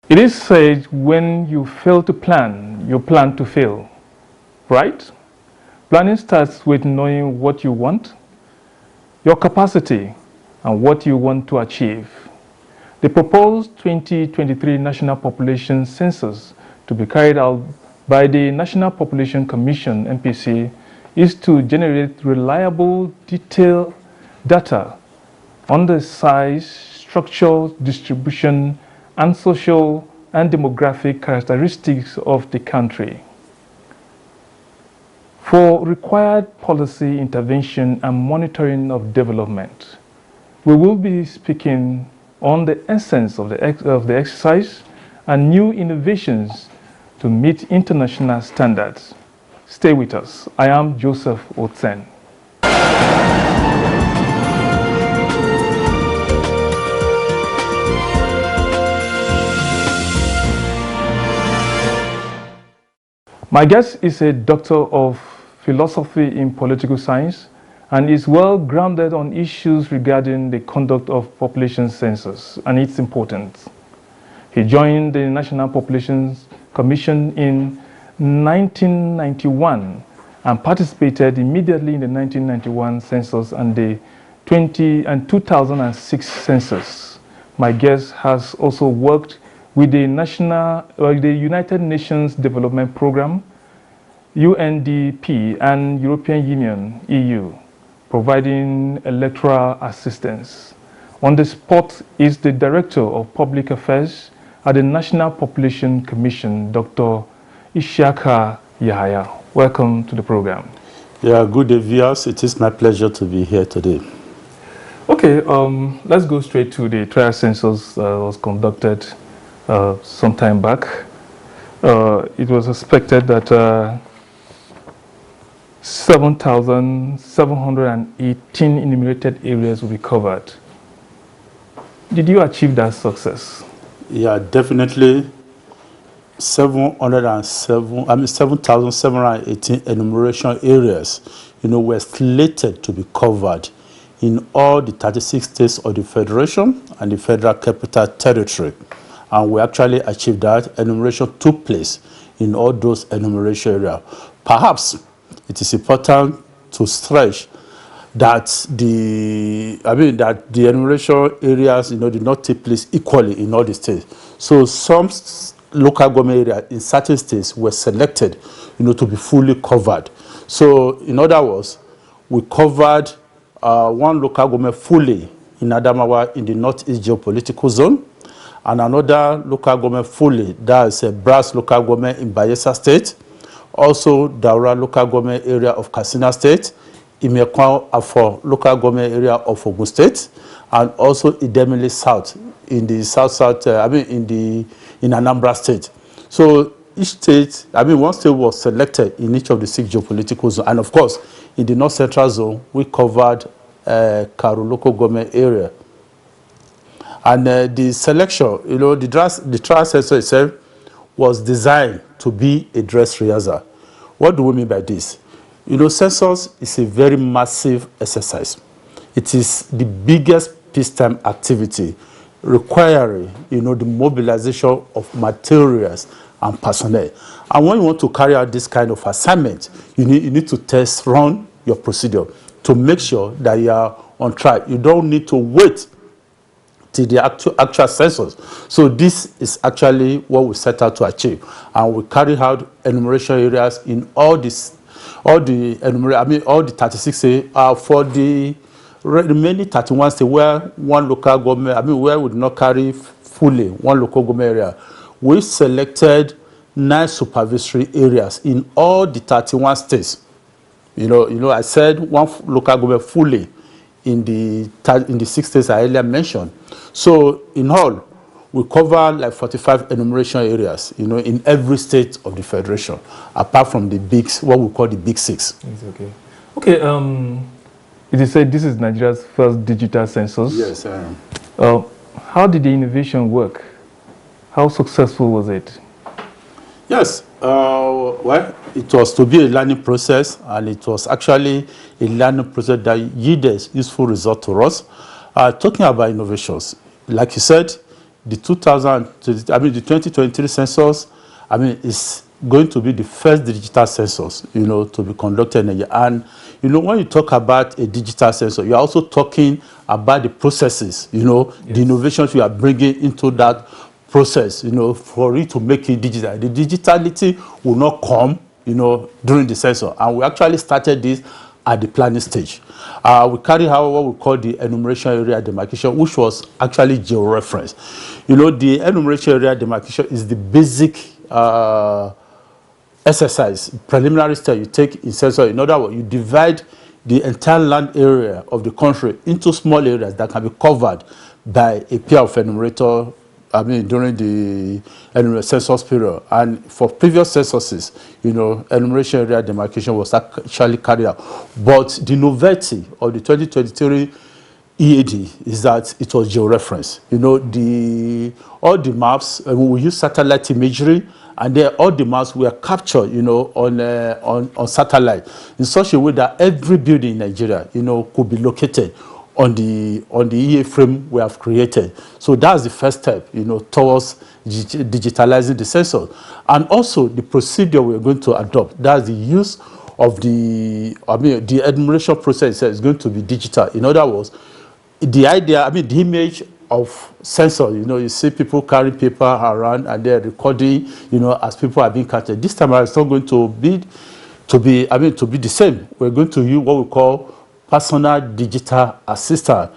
It is said when you fail to plan, you plan to fail, right? Planning starts with knowing what you want, your capacity, and what you want to achieve. The proposed 2023 National Population Census to be carried out by the National Population Commission, NPC, is to generate reliable, detailed data on the size, structure, distribution, and social and demographic characteristics of the country. For required policy intervention and monitoring of development, we will be speaking on the essence of the exercise and new innovations to meet international standards. Stay with us. I am Joseph Otsen. My guest is a doctor of philosophy in political science and is well grounded on issues regarding the conduct of population census and its importance. He joined the National Population Commission in 1991 and participated immediately in the 1991 census and the 2006 census. My guest has also worked with the United Nations Development Programme, UNDP, and European Union, EU, providing electoral assistance. On the spot is the Director of Public Affairs at the National Population Commission, Dr. ISIAHA YAHAYA. Welcome to the program. Yeah, good day, viewers. It is my pleasure to be here today. Okay, let's go straight to the trial census that was conducted some time back. It was expected that 7,718 enumerated areas will be covered. Did you achieve that success? Yeah, definitely. 7,718 enumeration areas, were slated to be covered in all the 36 states of the Federation and the Federal Capital Territory. And we actually achieved that. Enumeration took place in all those enumeration areas. Perhaps it is important to stress that the enumeration areas, did not take place equally in all the states. So some local government areas in certain states were selected, to be fully covered. So in other words, we covered one local government fully in Adamawa in the Northeast Geopolitical Zone, and another local government fully, that is a Brass local government in Bayelsa State, also Daura local government area of Katsina State, Imekwa Afo local government area of Ogun State, and also Idemili South in the in Anambra State. So each state, one state was selected in each of the 6 geopolitical zones, and of course, in the North Central Zone, we covered Karu local government area. And the selection, the trial census itself was designed to be a dress rehearsal. What do we mean by this? Census is a very massive exercise. It is the biggest peacetime activity requiring, the mobilization of materials and personnel. And when you want to carry out this kind of assignment, you need to test run your procedure to make sure that you are on track. You don't need to wait till the actual census. So this is actually what we set out to achieve, and we carry out enumeration areas in all the 36 states. For the remaining 31 states where one local government, where we did not carry fully one local government area, we selected 9 supervisory areas in all the 31 states. I said one local government fully in the 6 states I earlier mentioned. So in all, we cover like 45 enumeration areas, in every state of the Federation, apart from the what we call the big 6. It's okay. Okay, it is said this is Nigeria's first digital census. Yes, I am. How did the innovation work? How successful was it? Yes, well, it was to be a learning process, and it was actually a learning process that yielded useful results to us. Talking about innovations, like you said, the 2023 census, is going to be the first digital census, to be conducted in Nigeria. And, when you talk about a digital census, you're also talking about the processes, the innovations you are bringing into that process, for it to make it digital. The digitality will not come, during the census. And we actually started this at the planning stage. We carry out what we call the enumeration area demarcation, which was actually georeference. The enumeration area demarcation is the basic exercise, preliminary step you take in census. In other words, you divide the entire land area of the country into small areas that can be covered by a pair of enumerator, during the census period. And for previous censuses, enumeration area demarcation was actually carried out. But the novelty of the 2023 EAD is that it was georeference. All the maps, we use satellite imagery, and then all the maps were captured, on satellite in such a way that every building in Nigeria, could be located on the EA frame we have created. So that's the first step, towards digitalizing the census. And also the procedure we're going to adopt, that's the use of the enumeration process is going to be digital. In other words, the idea, the image of census, you see people carry paper around and they're recording, as people are being captured. This time it's not going to be the same. We're going to use what we call personal digital assistant.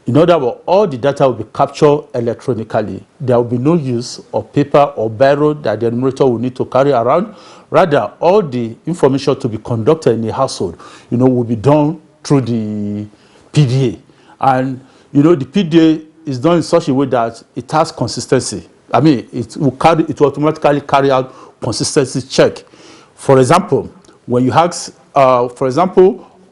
In other words, all the data will be captured electronically. There will be no use of paper or biro that the enumerator will need to carry around. Rather, all the information to be conducted in the household, will be done through the PDA. And, the PDA is done in such a way that it has consistency. It will automatically carry out consistency check. For example, when you ask,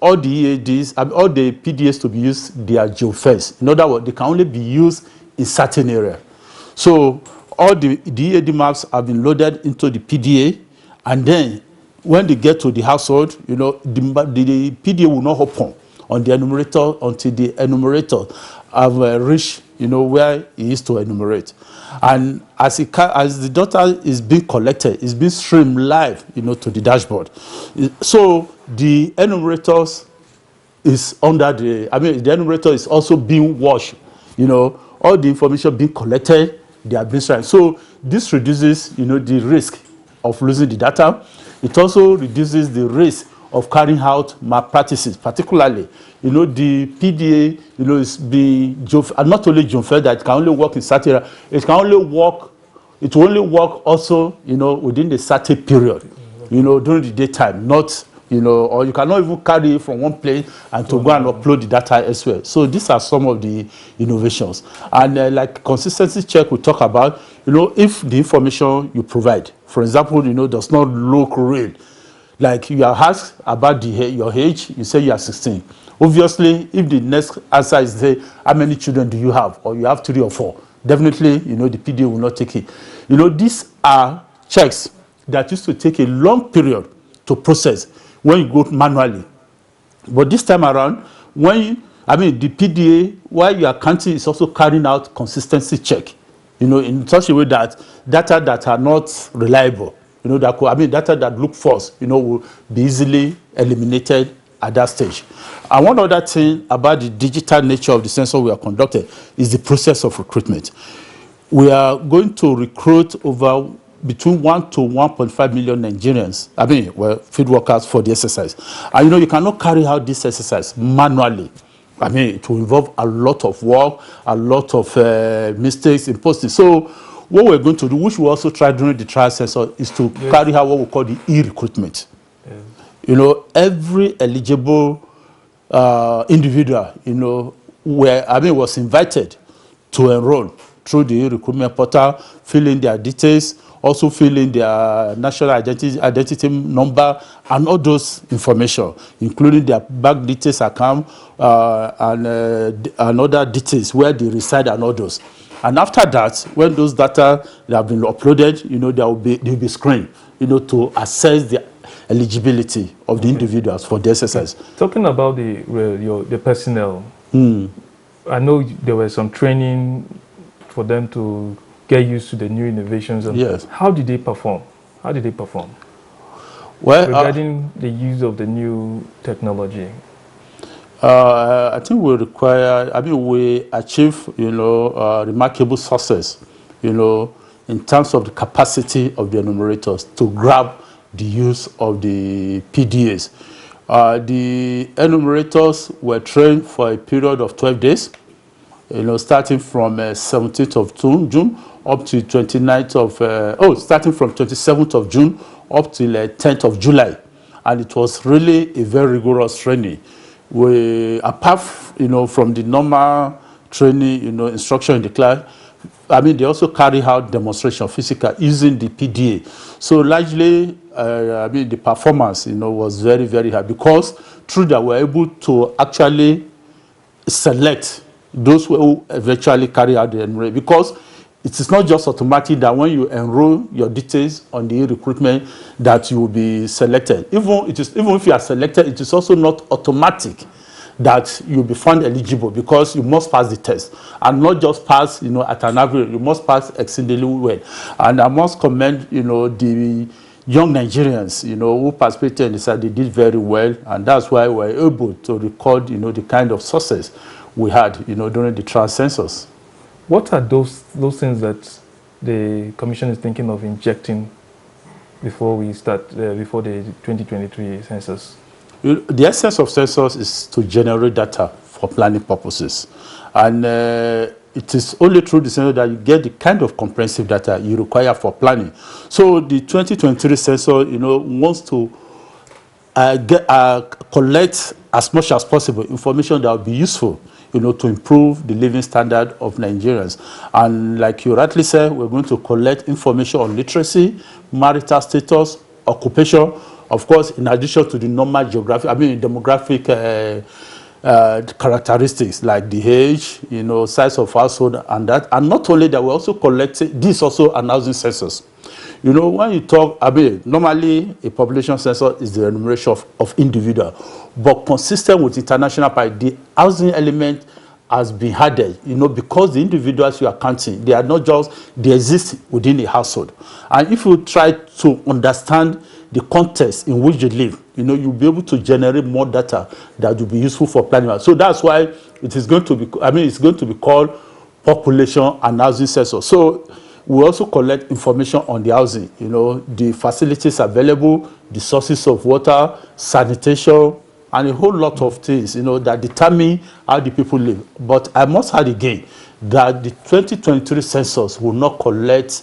all the EADs, all the PDAs to be used, they are geofenced. In other words, they can only be used in certain areas. So all the EAD maps have been loaded into the PDA, and then when they get to the household, the PDA will not open on the enumerator until the enumerator have reached, where he is to enumerate. And as the data is being collected, it's being streamed live, to the dashboard. So the enumerators is under the enumerator is also being watched. All the information being collected, they are being streamed. So this reduces, the risk of losing the data. It also reduces the risk of carrying out malpractices, particularly, the PDA, is being not only geofenced that it can only work in certain area, it will only work also, within the certain period, during the daytime, not, or you cannot even carry it from one place and to go and upload the data elsewhere. So these are some of the innovations. And like consistency check we talk about, if the information you provide, for example, does not look real, like you are asked about your age, you say you are 16. Obviously, if the next answer is say, how many children do you have, or you have 3 or 4, definitely, the PDA will not take it. These are checks that used to take a long period to process when you go manually. But this time around, the PDA, while you are counting, is also carrying out consistency check, in such a way that data that are not reliable, data that look false, will be easily eliminated at that stage. And one other thing about the digital nature of the census we are conducting is the process of recruitment. We are going to recruit over between 1 to 1.5 million Nigerians, field workers for the exercise. And you cannot carry out this exercise manually. It will involve a lot of work, a lot of mistakes in posting. So what we're going to do, which we also try during the trial census, is to carry out what we call the E-Recruitment. Every eligible individual, was invited to enroll through the E-Recruitment portal, fill in their details, also fill in their national identity number, and all those information, including their bank details account and other details where they reside and all those. And after that, when those data have been uploaded, they'll be screened, to assess the eligibility of the individuals for the exercise. Talking about the personnel, I know there was some training for them to get used to the new innovations. And yes. How did they perform? How did they perform? Well, regarding the use of the new technology? I think we achieve, remarkable success, in terms of the capacity of the enumerators to grab the use of the PDAs. The enumerators were trained for a period of 12 days, starting from 17th of June up to 29th of, starting from 27th of June up till 10th of July. And it was really a very rigorous training. Apart from the normal training, instruction in the class, they also carry out demonstration physical using the PDA. So largely, the performance, was very, very high, because through that we're able to actually select those who eventually carry out the enrollment, because it is not just automatic that when you enroll your details on the E-Recruitment that you will be selected. Even if you are selected, it is also not automatic that you'll be found eligible, because you must pass the test, and not just pass, at an average. You must pass exceedingly well. And I must commend, the young Nigerians, who participated in this, they did very well, and that's why we're able to record, the kind of success we had, during the trial census. What are those things that the Commission is thinking of injecting before we start, before the 2023 census? The essence of census is to generate data for planning purposes. And it is only through the census that you get the kind of comprehensive data you require for planning. So the 2023 census, wants to collect as much as possible information that will be useful, to improve the living standard of Nigerians. And like you rightly said, we're going to collect information on literacy, marital status, occupation, of course, in addition to the normal demographic characteristics like the age, size of household and that. And not only that, we're also collecting, this also an housing census. When you talk, normally a population census is the enumeration of individual, but consistent with international practice, the housing element has been added, because the individuals you are counting, they are not just, they exist within a household. And if you try to understand the context in which they live, you'll be able to generate more data that will be useful for planning. So that's why it is going to be, it's going to be called population and housing census. So we also collect information on the housing, the facilities available, the sources of water, sanitation, and a whole lot of things, that determine how the people live. But I must add again that the 2023 census will not collect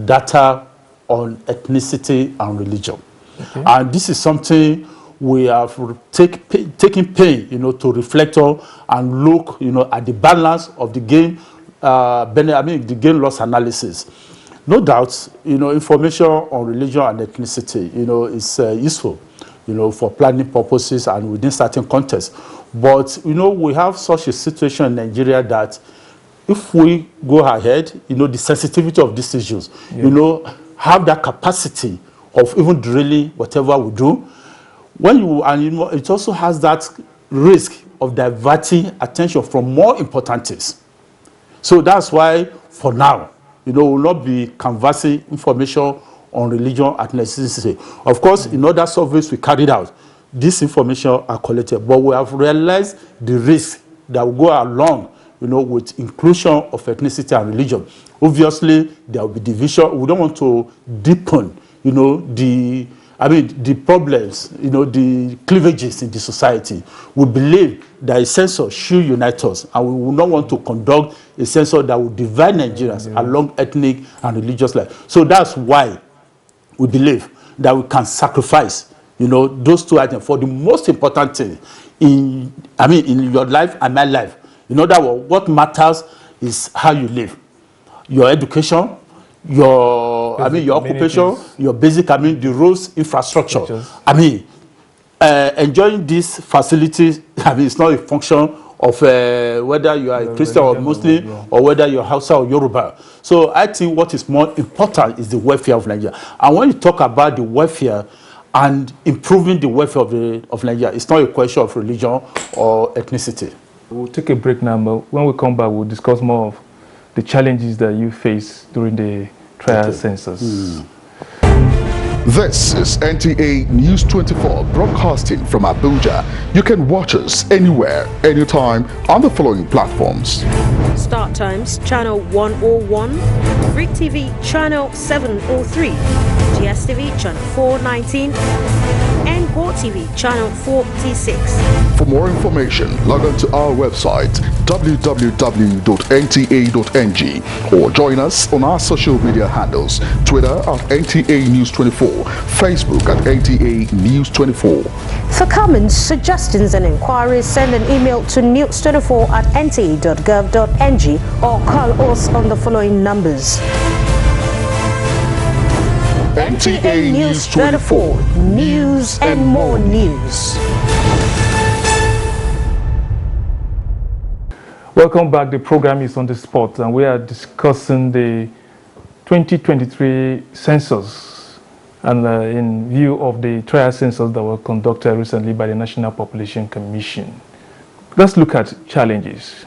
data on ethnicity and religion. Okay. And this is something we have taken pain, to reflect on and look, at the balance of the gain, the gain loss analysis. No doubt, information on religion and ethnicity, is useful, for planning purposes and within certain contexts. But, we have such a situation in Nigeria that if we go ahead, the sensitivity of these issues, have that capacity of even drilling whatever we do. It also has that risk of diverting attention from more important things. So that's why, for now, we'll not be canvassing information on religion and ethnicity. Of course, in other surveys we carried out, this information are collected, but we have realized the risk that will go along, with inclusion of ethnicity and religion. Obviously, there will be division. We don't want to deepen, the problems, the cleavages in the society. We believe that a census should unite us, and we will not want to conduct a census that will divide Nigerians along ethnic and religious life. So that's why we believe that we can sacrifice, those two items for the most important thing in your life and my life. In other words, what matters is how you live, your education, your occupation, your basic, the roads, infrastructure. Enjoying these facilities, it's not a function of whether you are a Christian or Muslim, or whether you're Hausa or Yoruba. So I think what is more important is the welfare of Nigeria. And when you talk about the welfare and improving the welfare of Nigeria, it's not a question of religion or ethnicity. We'll take a break now, but when we come back, we'll discuss more of the challenges that you face during the trial census. This is NTA News 24 broadcasting from Abuja. You can watch us anywhere, anytime on the following platforms. Start Times Channel 101, Freak TV Channel 703, GSTV Channel 419, and Go TV Channel 46. For more information, log on to our website www.nta.ng or join us on our social media handles: Twitter at NTA News 24, Facebook at NTA News 24. For comments, suggestions and inquiries, send an email to news24@nta.gov.ng or call us on the following numbers. NTA News 24, news and more news. Welcome back. The program is On the Spot, and we are discussing the 2023 census, and in view of the trial census that were conducted recently by the National Population Commission. Let's look at challenges.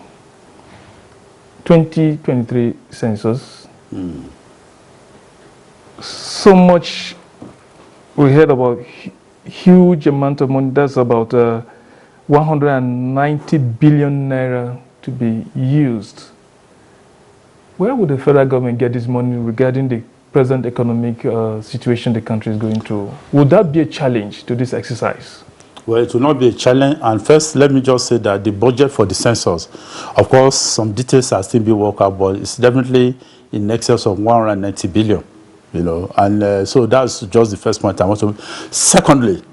2023 census. So much we heard about, huge amount of money. That's about 190 billion naira to be used. Where would the federal government get this money regarding the present economic situation the country is going through? Would that be a challenge to this exercise? Well, it will not be a challenge. And first, let me just say that the budget for the census, of course, some details are still being worked out, but it's definitely in excess of 190 billion. You know, and so that's just the first point I want to. Secondly,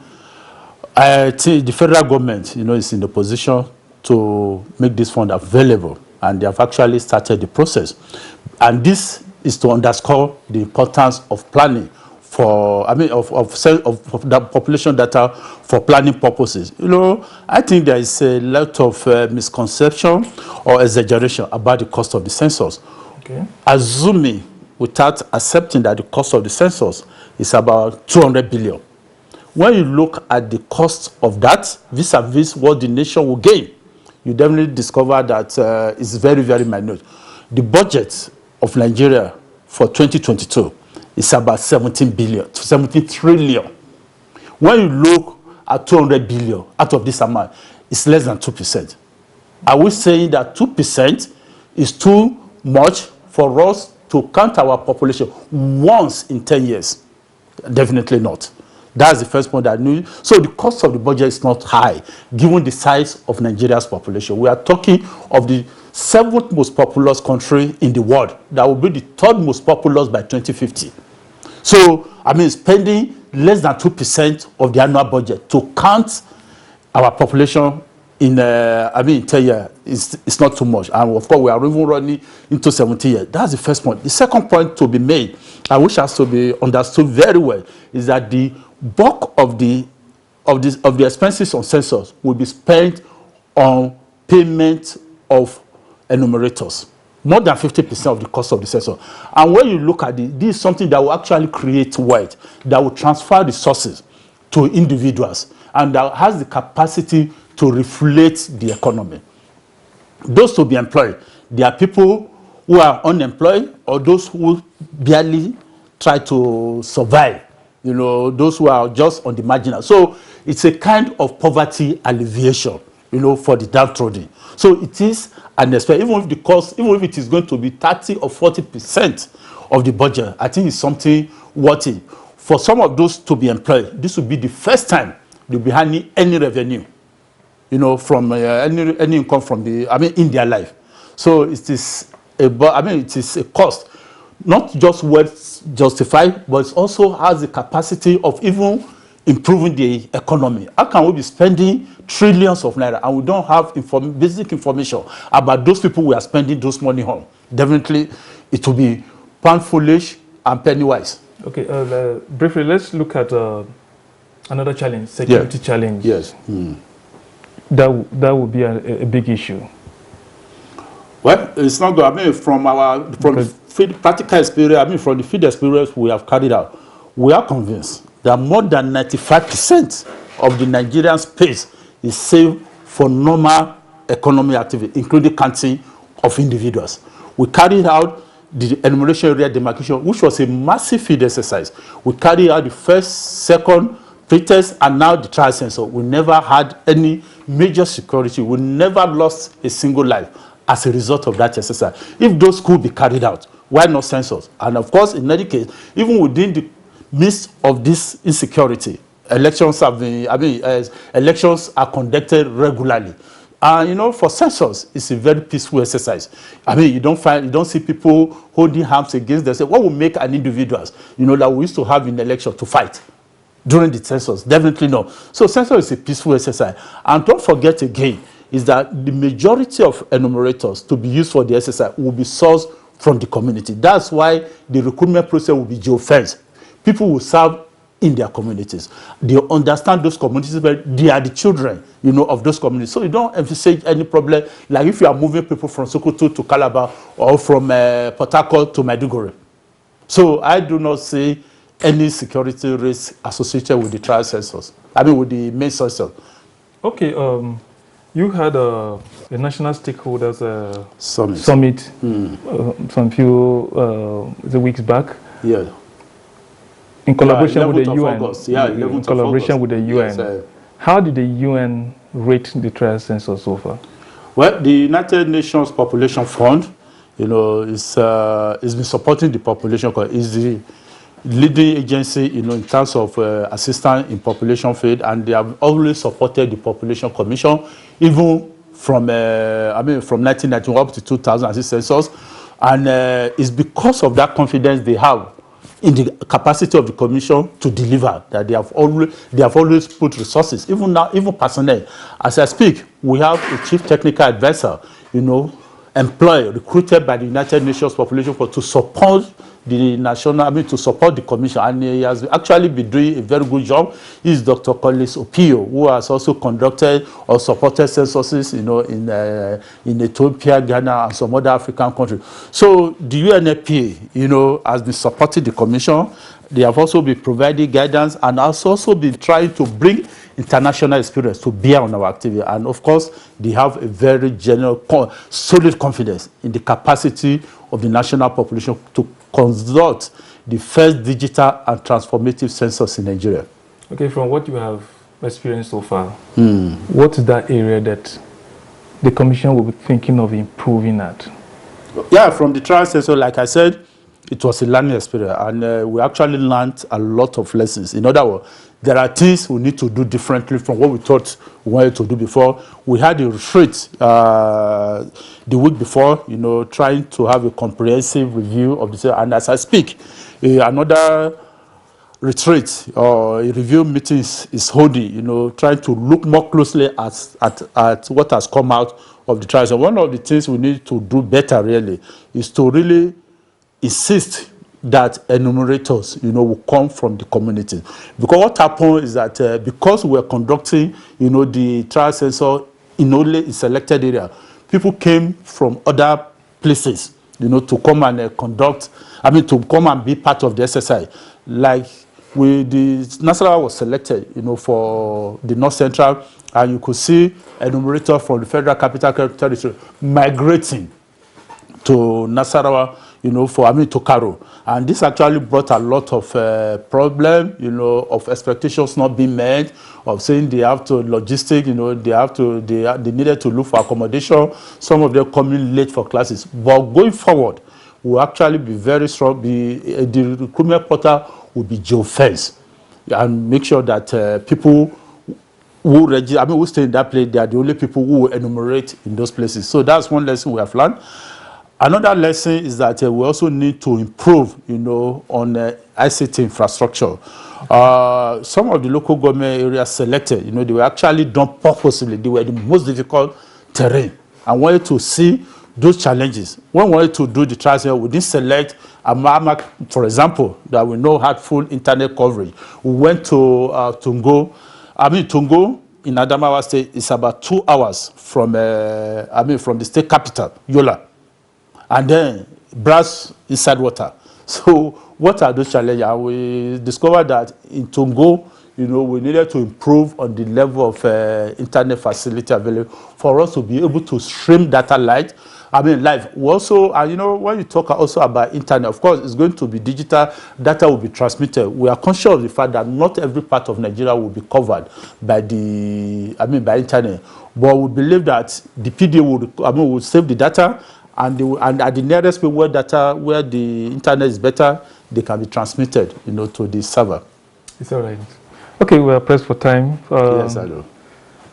I think the federal government, is in the position to make this fund available, and they have actually started the process. And this is to underscore the importance of planning for, of the population data for planning purposes. I think there is a lot of misconception or exaggeration about the cost of the census. Okay. Assuming, without accepting that the cost of the census is about 200 billion. When you look at the cost of that vis-a-vis what the nation will gain, you definitely discover that it's very, very minute. The budget of Nigeria for 2022 is about 17 trillion. When you look at 200 billion out of this amount, it's less than 2%. Are we saying that 2% is too much for us to count our population once in 10 years? Definitely not. That's the first point I knew. So the cost of the budget is not high, given the size of Nigeria's population. We are talking of the 7th most populous country in the world. That will be the 3rd most populous by 2050. So, spending less than 2% of the annual budget to count our population in 10 years, it's not too much. And of course, we are even running into 70 years. That's the first point. The second point to be made, and which has to be understood very well, is that the bulk of the expenses on census will be spent on payment of enumerators. More than 50% of the cost of the census. And when you look at it, this is something that will actually create wealth, that will transfer resources to individuals, and that has the capacity to reflate the economy. Those to be employed, there are people who are unemployed or those who barely try to survive, those who are just on the marginal. So it's a kind of poverty alleviation, for the downtrodden. So it is an expense, even if the cost, even if it is going to be 30 or 40% of the budget, I think it's something worth it. For some of those to be employed, this will be the first time they'll be having any revenue, from any income from in their life. So it is it is a cost, not just worth justified, but it also has the capacity of even improving the economy. How can we be spending trillions of naira and we don't have basic information about those people we are spending those money on? Definitely, it will be pound foolish and penny wise. Okay, briefly, let's look at another challenge, security challenge. Yes. That would be a big issue. Well, it's not good. From practical experience, from the field experience we have carried out, we are convinced that more than 95% of the Nigerian space is saved for normal economic activity, including counting of individuals. We carried out the enumeration area demarcation, which was a massive field exercise. We carried out the first, second, pretest, and now the trial census. We never had any major security. We never lost a single life as a result of that exercise. If those could be carried out, why not census? And of course, in any case, even within the midst of this insecurity, elections have been, elections are conducted regularly. And you know, for census, it's a very peaceful exercise. I mean, you don't see people holding arms against themselves. What will make an individual, you know, that we used to have in election to fight during the census? Definitely no. So census is a peaceful exercise. And don't forget again, is that the majority of enumerators to be used for the exercise will be sourced from the community. That's why the recruitment process will be geofenced. People will serve in their communities. They understand those communities, but they are the children, you know, of those communities. So you don't envisage any problem, like if you are moving people from Sokoto to Calabar or from Port Harcourt to Maiduguri. So I do not see any security risk associated with the trial census. I mean, with the main census. Okay, you had a national stakeholders summit some few weeks back. Yeah. In collaboration with the UN. August. Yeah, in collaboration with the UN. Yes, how did the UN rate the trial census so far? Well, the United Nations Population Fund, you know, is been supporting the population. It's the leading agency, you know, in terms of assistance in population field, and they have always supported the Population Commission, even from from 1991 up to 2006 census, and it's because of that confidence they have in the capacity of the commission to deliver that they have always put resources, even now, even personnel. As I speak, we have a chief technical advisor, you know, recruited by the United Nations Population Fund to support the to support the commission, and he has actually been doing a very good job. He's Dr. Collins Opio, who has also conducted or supported censuses, you know, in Ethiopia, Ghana, and some other African countries. So the UNFPA, you know, has been supporting the commission. They have also been providing guidance and has also been trying to bring international experience to bear on our activity. And of course, they have a very general, solid confidence in the capacity of the national population to conduct the first digital and transformative census in Nigeria. Okay, from what you have experienced so far, what is that area that the commission will be thinking of improving at? Yeah, from the trial census, like I said, it was a learning experience, and we actually learned a lot of lessons. In other words, there are things we need to do differently from what we thought we wanted to do before. We had a retreat the week before, you know, trying to have a comprehensive review of this. And as I speak, another retreat or a review meeting is holding, you know, trying to look more closely at what has come out of the trial. So one of the things we need to do better really is to really insist that enumerators, you know, will come from the community. Because what happened is that because we're conducting, you know, the trial census in only a selected area, people came from other places, you know, to come and to come and be part of the exercise. Like the Nasarawa was selected, you know, for the North Central, and you could see enumerators from the Federal Capital Territory migrating to Nasarawa, you know, to Karo. And this actually brought a lot of problem, you know, of expectations not being met, of saying they have to logistic, you know, they needed to look for accommodation. Some of them coming late for classes. But going forward, we'll actually be very strong. The recruitment portal will be geofenced and make sure that people who register, who stay in that place, they are the only people who will enumerate in those places. So that's one lesson we have learned. Another lesson is that we also need to improve, you know, on ICT infrastructure. Some of the local government areas selected, you know, they were actually done purposely. They were the most difficult terrain. I wanted to see those challenges. When we wanted to do the trial, we didn't select a mark, for example, that we know had full internet coverage. We went to Tungo. Tungo in Adamawa State is about 2 hours from, from the state capital, Yola. And then brass inside water. So what are those challenges? And we discovered that in Tungo, you know, we needed to improve on the level of internet facility available for us to be able to stream data light I mean, live. We also, you know, when you talk also about internet, of course, it's going to be digital. Data will be transmitted. We are conscious of the fact that not every part of Nigeria will be covered by by internet. But we believe that the PDA will save the data, and at the nearest place where the internet is better, they can be transmitted, you know, to the server. It's all right. Okay, we are pressed for time. Yes, I do.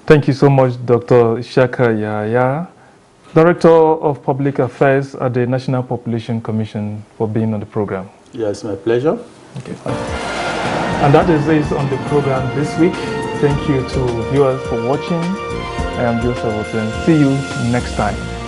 Thank you so much, Dr. ISIAHA YAHAYA, Director of Public Affairs at the National Population Commission, for being on the program. Yes, my pleasure. Okay, fine. And that is it on the program this week. Thank you to viewers for watching. I am Joseph Oten. See you next time.